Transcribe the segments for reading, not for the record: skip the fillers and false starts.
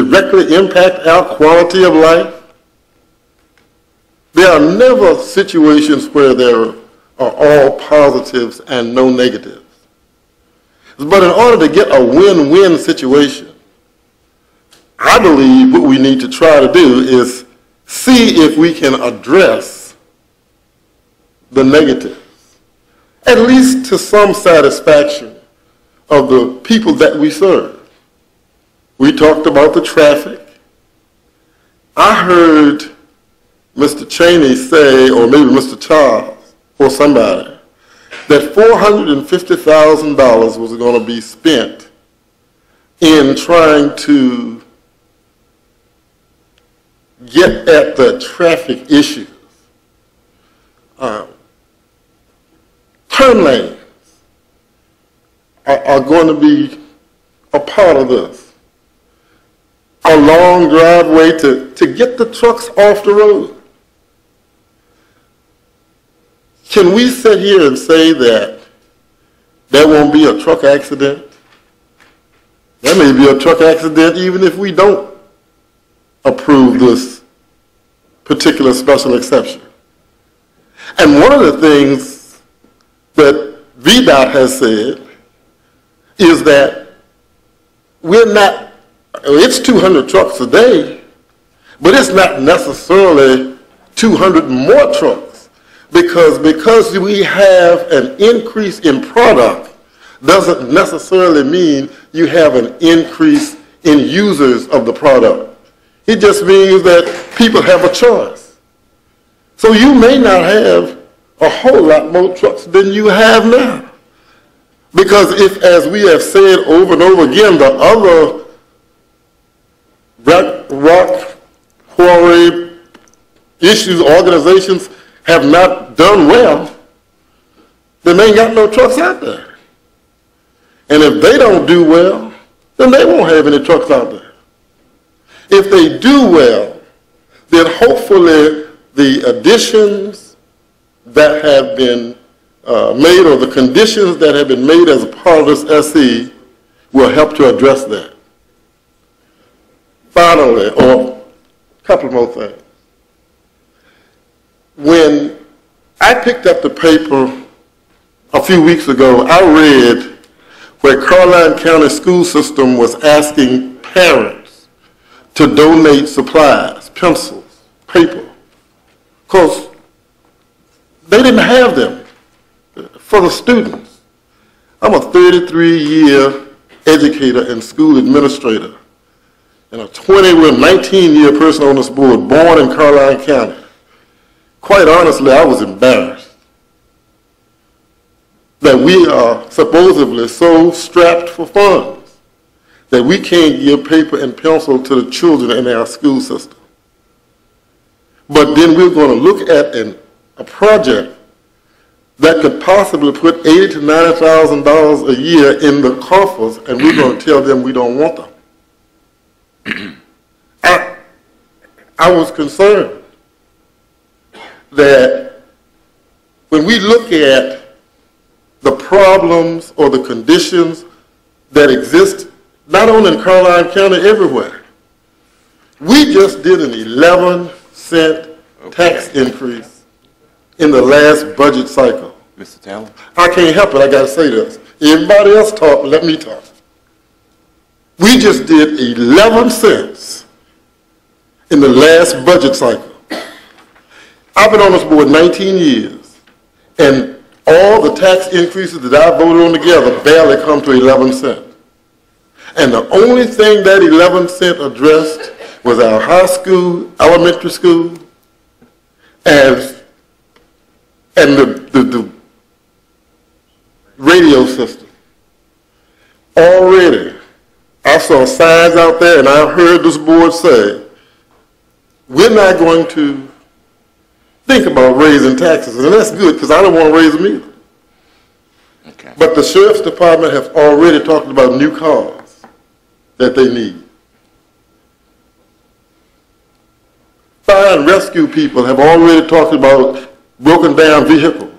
directly impact our quality of life. There are never situations where there are all positives and no negatives. But in order to get a win-win situation, I believe what we need to try to do is see if we can address the negatives, at least to some satisfaction of the people that we serve. We talked about the traffic. I heard Mr. Cheney say, or maybe Mr. Charles, or somebody, that $450,000 was going to be spent in trying to get at the traffic issues. Turn lanes are going to be a part of this. A long driveway to get the trucks off the road. Can we sit here and say that there won't be a truck accident? There may be a truck accident even if we don't approve this particular special exception. And one of the things that VDOT has said is that we're not, it's 200 trucks a day, but it's not necessarily 200 more trucks because we have an increase in product doesn't necessarily mean you have an increase in users of the product. It just means that people have a choice. So you may not have a whole lot more trucks than you have now. Because if, as we have said over and over again, the other rock quarry issues organizations have not done well, then they ain't got no trucks out there. And if they don't do well, then they won't have any trucks out there. If they do well, then hopefully the additions that have been made or the conditions that have been made as a part of this SE will help to address that. Finally, or a couple more things. When I picked up the paper a few weeks ago, I read where Caroline County School System was asking parents to donate supplies, pencils, paper, because they didn't have them for the students. I'm a 33-year educator and school administrator and a 19-year person on this board, born in Caroline County. Quite honestly, I was embarrassed that we are supposedly so strapped for funds that we can't give paper and pencil to the children in our school system. But then we're going to look at a project that could possibly put $80,000 to $90,000 a year in the coffers, and we're going to tell them we don't want them. I was concerned that when we look at the problems or the conditions that exist, not only in Caroline County, everywhere. We just did an 11-cent tax increase in the last budget cycle. Mr. Taylor? I can't help it, I gotta say this. Everybody else talk, let me talk. We just did 11 cents in the last budget cycle. I've been on this board 19 years, and all the tax increases that I voted on together barely come to 11 cents. And the only thing that 11 cents addressed was our high school, elementary school, and the radio system. Already, I saw signs out there and I heard this board say, we're not going to think about raising taxes, and that's good because I don't want to raise them either. Okay. But the Sheriff's Department has already talked about new cars that they need. Fire and rescue people have already talked about broken down vehicles.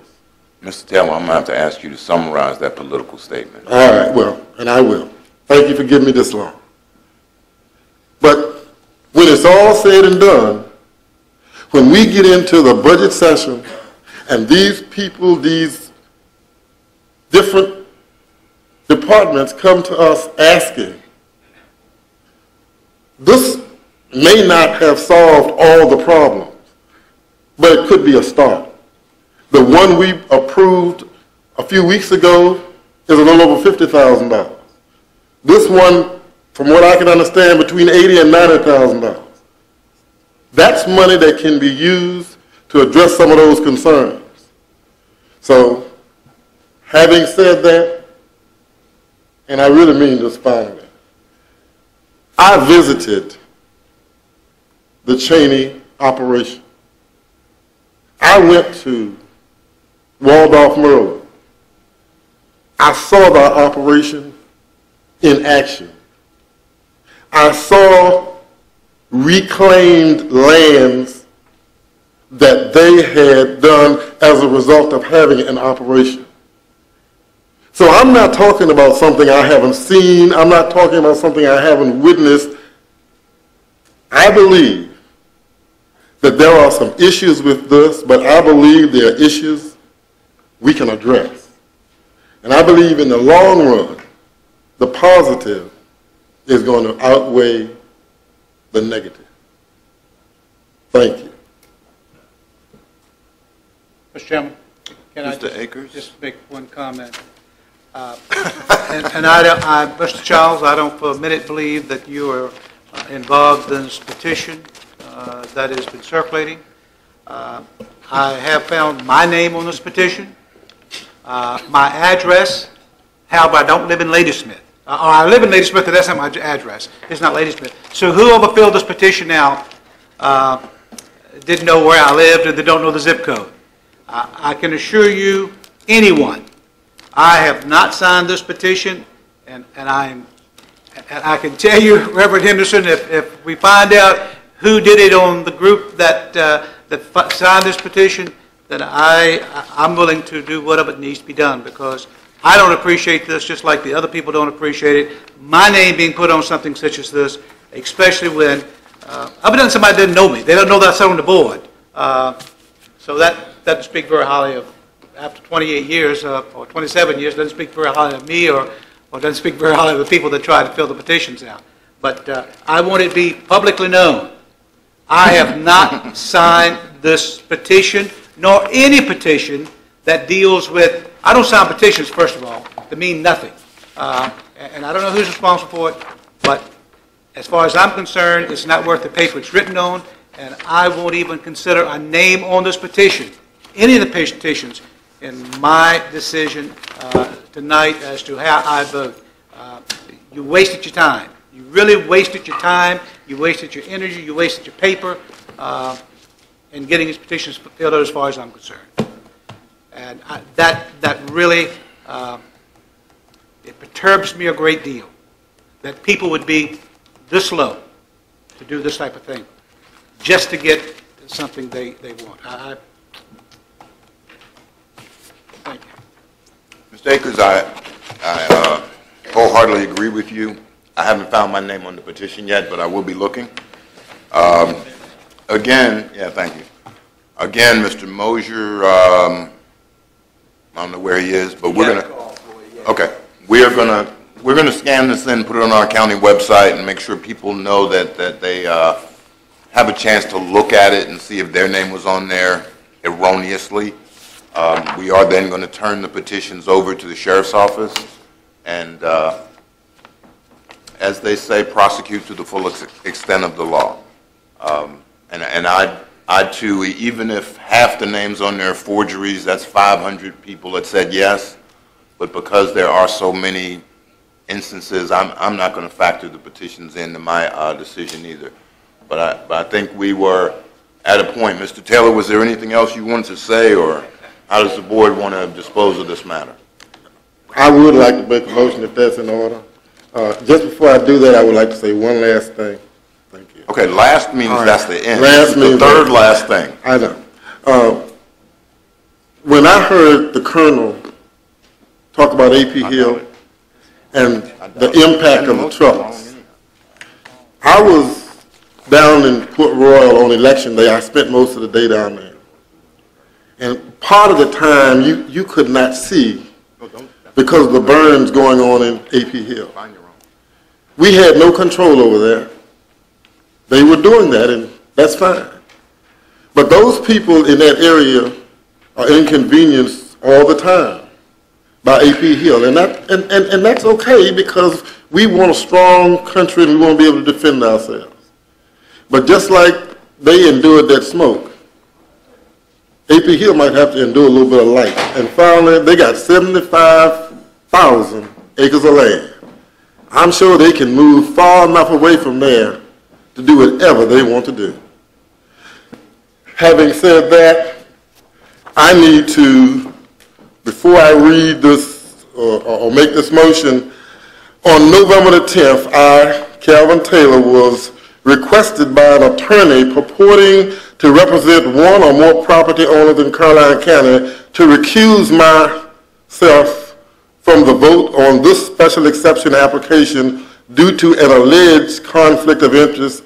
Mr. Taylor, I'm going to have to ask you to summarize that political statement. All right, well, and I will. Thank you for giving me this long. But when it's all said and done, when we get into the budget session and these people, these different departments come to us asking, this may not have solved all the problems, but it could be a start. The one we approved a few weeks ago is a little over $50,000. This one, from what I can understand, between $80,000 and $90,000. That's money that can be used to address some of those concerns. So, having said that, and I really mean this finally, I visited the Cheney operation. I went to Waldorf, Maryland. I saw the operation in action. I saw reclaimed lands that they had done as a result of having an operation. So I'm not talking about something I haven't seen. I'm not talking about something I haven't witnessed. I believe that there are some issues with this, but I believe there are issues we can address. And I believe in the long run, the positive is going to outweigh the negative. Thank you. Mr. Chairman, can I just make one comment? Mr. Charles, I don't for a minute believe that you are involved in this petition that has been circulating. I have found my name on this petition, my address. However, I don't live in Ladysmith. Or I live in Ladysmith, but that's not my address. It's not Ladysmith. So whoever filled this petition out didn't know where I lived, or they don't know the zip code. I can assure you, anyone, I have not signed this petition, and I can tell you, Reverend Henderson, if we find out who did it on the group that signed this petition, then I'm willing to do whatever needs to be done, because I don't appreciate this, just like the other people don't appreciate it. My name being put on something such as this, especially when I've done somebody didn't know me. They don't know that I sat on the board. So that doesn't speak very highly of, after 28 years or 27 years, doesn't speak very highly of me or doesn't speak very highly of the people that try to fill the petitions out. But I want it to be publicly known. I have not signed this petition, nor any petition that deals with, I don't sign petitions, first of all, that mean nothing. And I don't know who's responsible for it, but as far as I'm concerned, it's not worth the paper it's written on, and I won't even consider a name on this petition, any of the petitions, in my decision tonight as to how I vote. You wasted your time. You really wasted your time. You wasted your energy. You wasted your paper in getting these petitions filled out as far as I'm concerned. And that really, it perturbs me a great deal that people would be this slow to do this type of thing just to get something they want. Thank you. Mr. Akers, I wholeheartedly agree with you. I haven't found my name on the petition yet, but I will be looking. Again, yeah, thank you. Again, Mr. Mosier, I don't know where he is, but we're gonna scan this in, put it on our county website, and make sure people know that they have a chance to look at it and see if their name was on there erroneously. We are then going to turn the petitions over to the sheriff's office and, as they say, prosecute to the full extent of the law. And I too, even if half the names on there are forgeries, that's 500 people that said yes. But because there are so many instances, I'm not going to factor the petitions into my decision either. But I think we were at a point. Mr. Taylor, was there anything else you wanted to say, or how does the board want to dispose of this matter? I would like to make a motion if that's in order. Just before I do that, I would like to say one last thing. Thank you. Okay, last means that's the end. Last means the third last thing. I know. When I heard the colonel talk about AP Hill and the impact of the trucks, I was down in Port Royal on election day. I spent most of the day down there. And part of the time you could not see because of the burns going on in AP Hill. We had no control over there. They were doing that, and that's fine. But those people in that area are inconvenienced all the time by AP Hill, and that's okay because we want a strong country and we want to be able to defend ourselves. But just like they endured that smoke, AP Hill might have to endure a little bit of light. And finally, they got 75,000 acres of land. I'm sure they can move far enough away from there to do whatever they want to do. Having said that, I need to, before I read this or make this motion, on November the 10th, I, Calvin Taylor, was requested by an attorney purporting to represent one or more property owners in Caroline County to recuse myself from the vote on this special exception application due to an alleged conflict of interest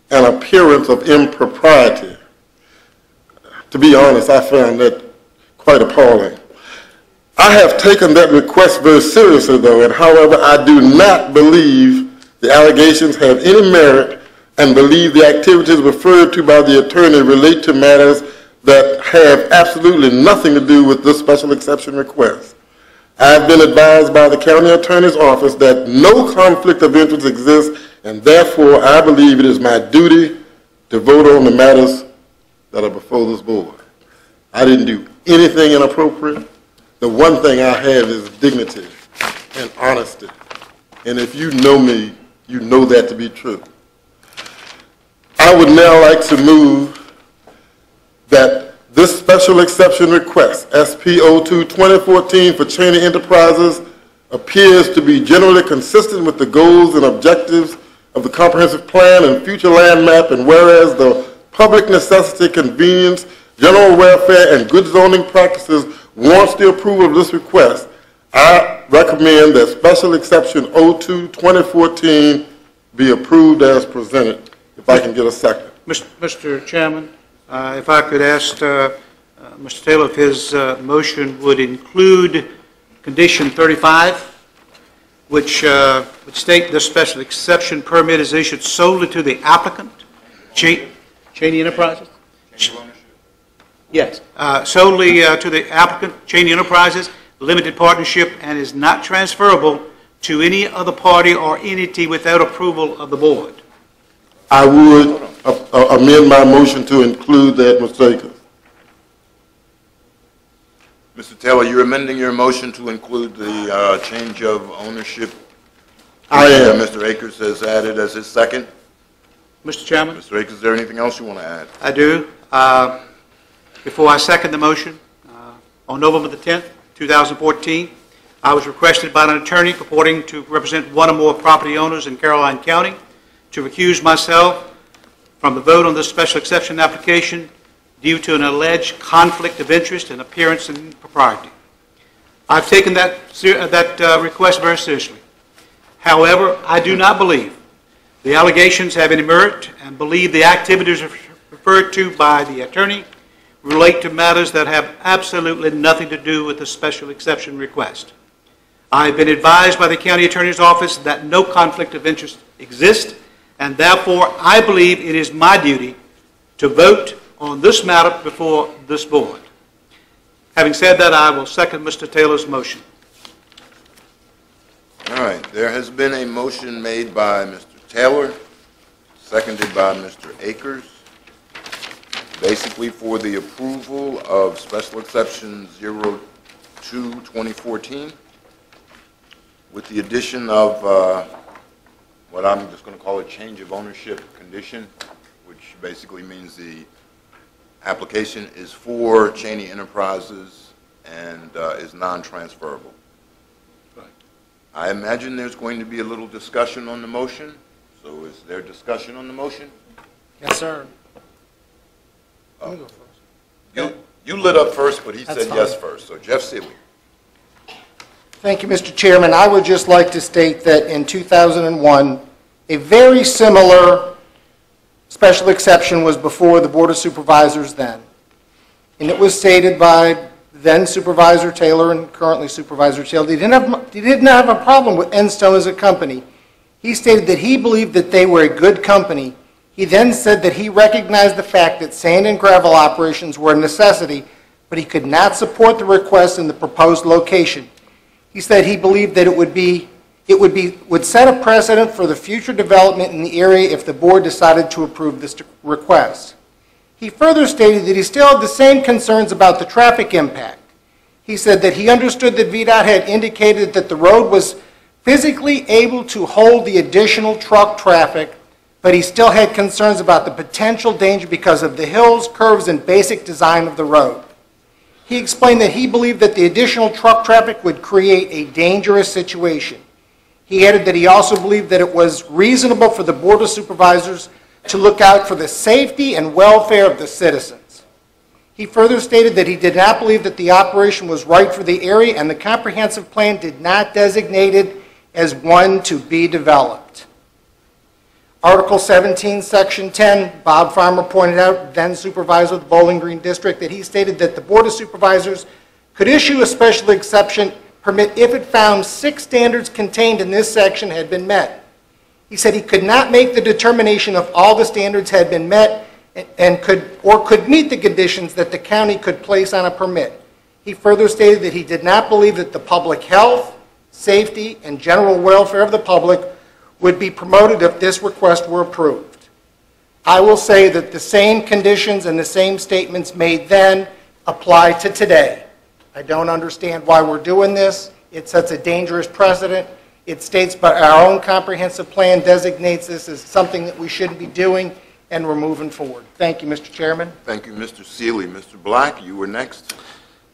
and appearance of impropriety. To be honest, I found that quite appalling. I have taken that request very seriously, though, and however, I do not believe the allegations have any merit and believe the activities referred to by the attorney relate to matters that have absolutely nothing to do with this special exception request. I have been advised by the county attorney's office that no conflict of interest exists, and therefore I believe it is my duty to vote on the matters that are before this board. I didn't do anything inappropriate. The one thing I have is dignity and honesty. And if you know me, you know that to be true. I would now like to move that this special exception request, SP02-2014 for Cheney Enterprises, appears to be generally consistent with the goals and objectives of the comprehensive plan and future land map, and whereas the public necessity, convenience, general welfare, and good zoning practices warrants the approval of this request, I recommend that special exception 02-2014 be approved as presented. If I can get a second. Mr. Chairman, if I could ask Mr. Taylor if his motion would include condition 35, which would state this special exception permit is issued solely to the applicant, Cheney Enterprises? Yes, solely to the applicant, Cheney Enterprises, limited partnership, and is not transferable to any other party or entity without approval of the board. I would amend my motion to include that, Mr. Akers. Mr. Taylor, you're amending your motion to include the change of ownership? I am. Mr. Akers has added as his second. Mr. Chairman? Mr. Akers, is there anything else you want to add? I do. Before I second the motion, on November the 10th, 2014, I was requested by an attorney purporting to represent one or more property owners in Caroline County to recuse myself from the vote on this special exception application due to an alleged conflict of interest and appearance and impropriety. I've taken that request very seriously. However, I do not believe the allegations have any merit and believe the activities referred to by the attorney relate to matters that have absolutely nothing to do with the special exception request. I have been advised by the county attorney's office that no conflict of interest exists, and therefore I believe it is my duty to vote on this matter before this board. Having said that, I will second Mr. Taylor's motion. All right, there has been a motion made by Mr. Taylor, seconded by Mr. Akers, basically for the approval of special exception 02-2014 with the addition of what I'm just going to call a change of ownership condition, which basically means the application is for Cheney Enterprises and is non-transferable. Right. I imagine there's going to be a little discussion on the motion. So is there discussion on the motion? Yes, sir. Oh. Let me go first. You lit up first, but he That's said yes fine. first. So Jeff Seeley. Thank you, Mr. Chairman. I would just like to state that in 2001, A very similar special exception was before the Board of Supervisors then. And it was stated by then Supervisor Taylor and currently Supervisor Taylor, he did not have a problem with Enstone as a company. He stated that he believed that they were a good company. He then said that he recognized the fact that sand and gravel operations were a necessity, but he could not support the request in the proposed location. He said he believed that it would set a precedent for the future development in the area if the board decided to approve this request. He further stated that he still had the same concerns about the traffic impact. He said that he understood that VDOT had indicated that the road was physically able to hold the additional truck traffic, but he still had concerns about the potential danger because of the hills, curves, and basic design of the road. He explained that he believed that the additional truck traffic would create a dangerous situation. He added that he also believed that it was reasonable for the Board of Supervisors to look out for the safety and welfare of the citizens. He further stated that he did not believe that the operation was right for the area and the comprehensive plan did not designate it as one to be developed. Article 17, Section 10, Bob Farmer pointed out, then Supervisor of the Bowling Green District, that he stated that the Board of Supervisors could issue a special exception permit if it found 6 standards contained in this section had been met. He said he could not make the determination if all the standards had been met and could meet the conditions that the county could place on a permit. He further stated that he did not believe that the public health, safety, and general welfare of the public would be promoted if this request were approved. I will say that the same conditions and the same statements made then apply to today. I don't understand why we're doing this. It sets a dangerous precedent. It states, but our own comprehensive plan designates this as something that we shouldn't be doing, and we're moving forward. Thank you, Mr. Chairman. Thank you, Mr. Seeley. Mr. Black, you were next.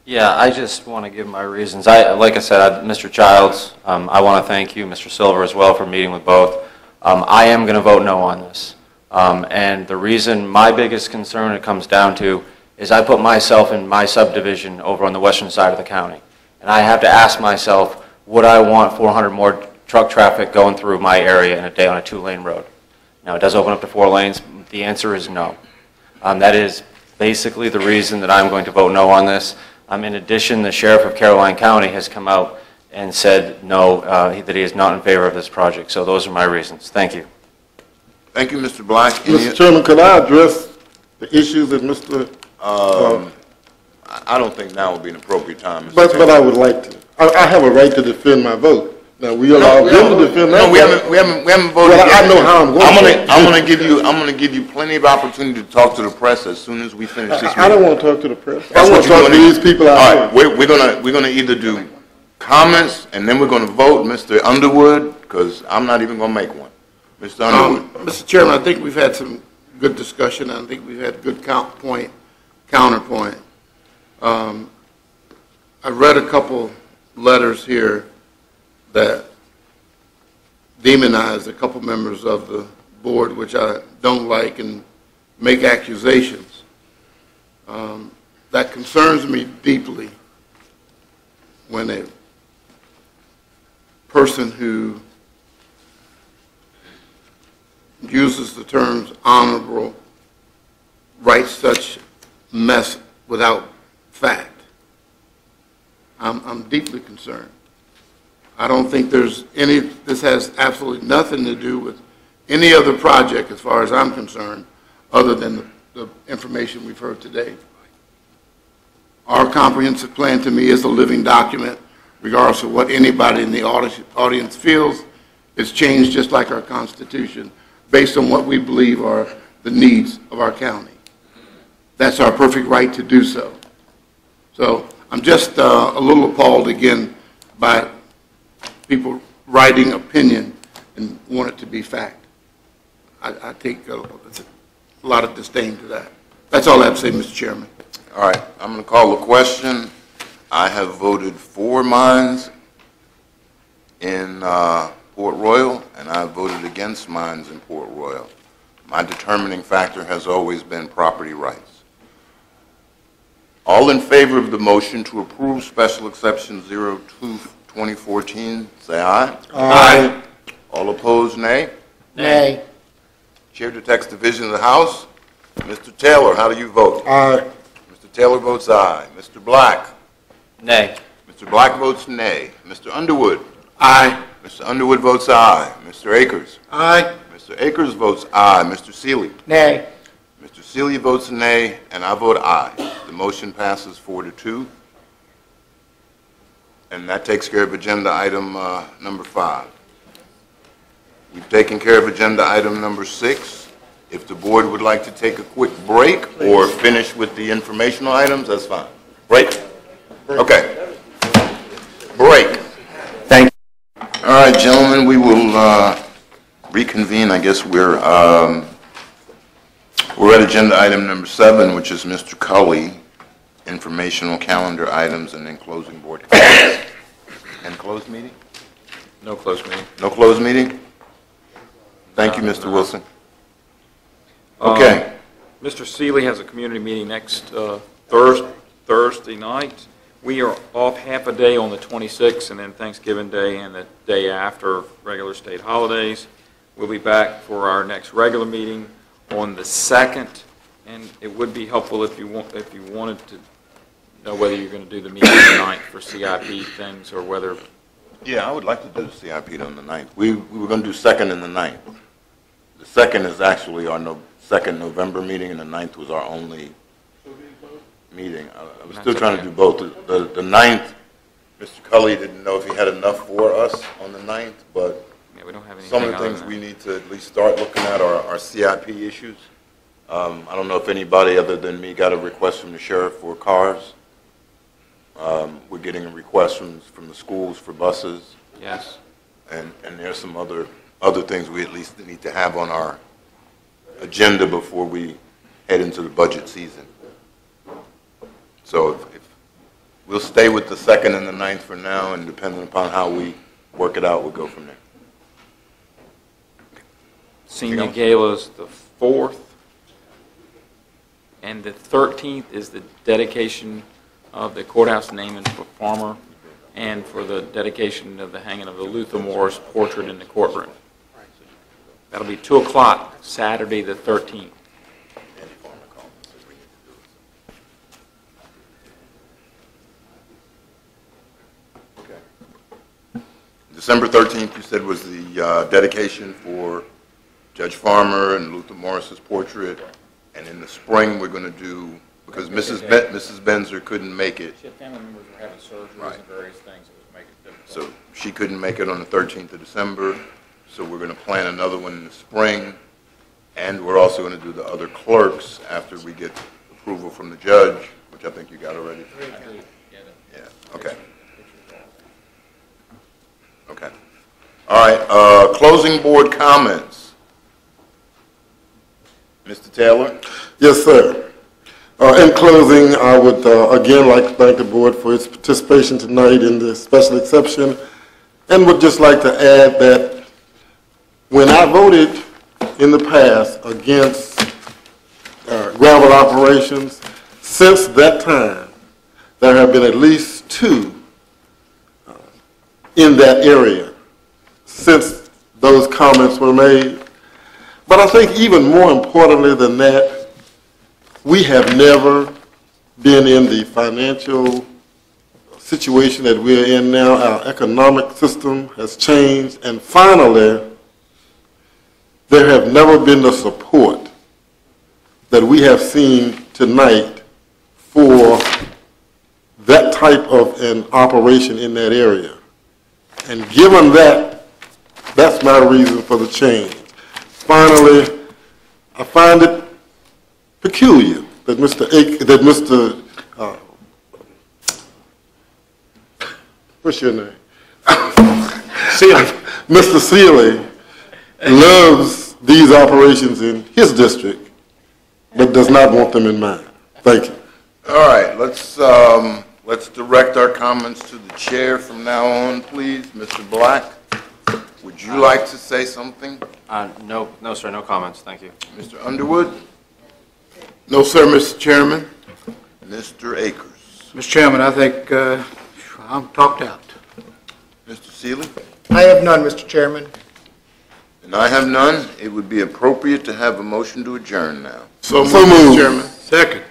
Yeah, I just want to give my reasons. Like I said, Mr. Childs, I want to thank you, Mr. Silver, as well, for meeting with both. I am going to vote no on this. And the reason, my biggest concern it comes down to, is I put myself in my subdivision over on the western side of the county. And I have to ask myself, would I want 400 more truck traffic going through my area in a day on a 2-lane road? Now, it does open up to 4 lanes. The answer is no. That is basically the reason that I'm going to vote no on this. In addition, the Sheriff of Caroline County has come out and said no, that he is not in favor of this project. So those are my reasons. Thank you. Thank you, Mr. Black. Mr. Chairman, could I address the issues that Mr. I don't think now would be an appropriate time, Mr. But I would like to. I have a right to defend my vote. Now, we allow them to defend that. No, we haven't voted Well, yet. I know how I'm going to. I'm going to give you plenty of opportunity to talk to the press as soon as we finish this meeting. I don't want to talk to the press. That's I want to what talk to you're these people out All there. right, we're gonna either do comments and then we're gonna vote, Mr. Underwood, because I'm not even gonna make one. Mr. Underwood. Mr. Chairman, I think we've had some good discussion. I think we've had good counterpoint. I read a couple letters here that demonize a couple members of the board, which I don't like, and make accusations. That concerns me deeply when a person who uses the terms honorable writes such mess without fact. I'm deeply concerned. I don't think there's any, this has absolutely nothing to do with any other project as far as I'm concerned, other than the information we've heard today. Our comprehensive plan to me is a living document, regardless of what anybody in the audience feels. It's changed just like our Constitution, based on what we believe are the needs of our county. That's our perfect right to do so. So I'm just a little appalled again by people writing opinion and want it to be fact. I take a lot of disdain to that. That's all I have to say, Mr. Chairman. All right, I'm going to call the question. I have voted for mines in Port Royal, and I voted against mines in Port Royal. My determining factor has always been property rights. All in favor of the motion to approve Special Exception 02-2014, say aye. Aye. All opposed, nay. Nay. Chair to Tax Division of the House, Mr. Taylor, how do you vote? Aye. Mr. Taylor votes aye. Mr. Black? Nay. Mr. Black votes nay. Mr. Underwood? Aye. Mr. Underwood votes aye. Mr. Akers? Aye. Mr. Akers votes aye. Mr. Seeley? Nay. Mr. Seeley votes nay, and I vote aye. The motion passes 4-2. And that takes care of agenda item number 5. We've taken care of agenda item number 6. If the board would like to take a quick break or finish with the informational items, that's fine. Break? Okay. Break. Thank you. All right, gentlemen, we will reconvene. I guess we're at agenda item number 7, which is Mr. Cully, informational calendar items, and then closing board comments. And closed meeting? No closed meeting. No closed meeting? Thank you, Mr. Wilson. Okay. Mr. Seeley has a community meeting next Thursday night. We are off half a day on the 26th, and then Thanksgiving Day and the day after regular state holidays. We'll be back for our next regular meeting on the 2nd, and it would be helpful if you wanted to know whether you're going to do the meeting on the 9th for CIP things or whether. Yeah, I would like to do the CIP on the 9th. We were going to do 2nd and the 9th. The 2nd is actually our second November meeting, and the 9th was our only meeting. I was still trying to do both. The 9th, Mr. Cully didn't know if he had enough for us on the 9th, but Yeah, we don't have anything some of the other things than we need to at least start looking at are our CIP issues. I don't know if anybody other than me got a request from the sheriff for cars. We're getting a request from the schools for buses, Yes. and there's some other things we at least need to have on our agenda before we head into the budget season. So if we'll stay with the 2nd and the 9th for now, and depending upon how we work it out, we'll go from there. Senior Gala is the 4th, and the 13th is the dedication of the courthouse name and farmer, and for the dedication of the hanging of the Luther Morris portrait in the courtroom. That'll be 2 o'clock, Saturday the 13th. December 13th, you said, was the dedication for Judge Farmer and Luther Morris's portrait, and in the spring we're going to do, because Mrs. Benzer couldn't make it, She had family members who were having surgeries Right. and various things that was making it difficult. so she couldn't make it on the 13th of December, so we're going to plan another one in the spring, and we're also going to do the other clerks after we get approval from the judge, which I think you got already. Yeah, okay. Okay. All right, closing board comments. Mr. Taylor? Yes, sir. In closing, I would again like to thank the board for its participation tonight in this special exception, and would just like to add that when I voted in the past against gravel operations, since that time, there have been at least 2 in that area since those comments were made. But I think even more importantly than that, we have never been in the financial situation that we're in now. Our economic system has changed, and finally, there have never been the support that we have seen tonight for that type of an operation in that area. And given that, that's my reason for the change. Finally, I find it peculiar that what's your name? Seeley. Mr. Seeley loves these operations in his district, but does not want them in mine. Thank you. All right, let's direct our comments to the chair from now on, please. Mr. Black, would you like to say something? No, sir, no comments, thank you. Mr. Underwood? No, sir, Mr. Chairman. Mr. Akers? Mr. Chairman, I think I'm talked out. Mr. Seeley? I have none, Mr. Chairman. And I have none. It would be appropriate to have a motion to adjourn now. So So moved, moved. Mr. Chairman. Second.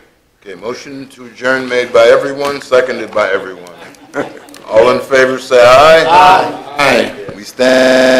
Okay, motion to adjourn made by everyone, seconded by everyone. All in favor, say aye. Aye. We stand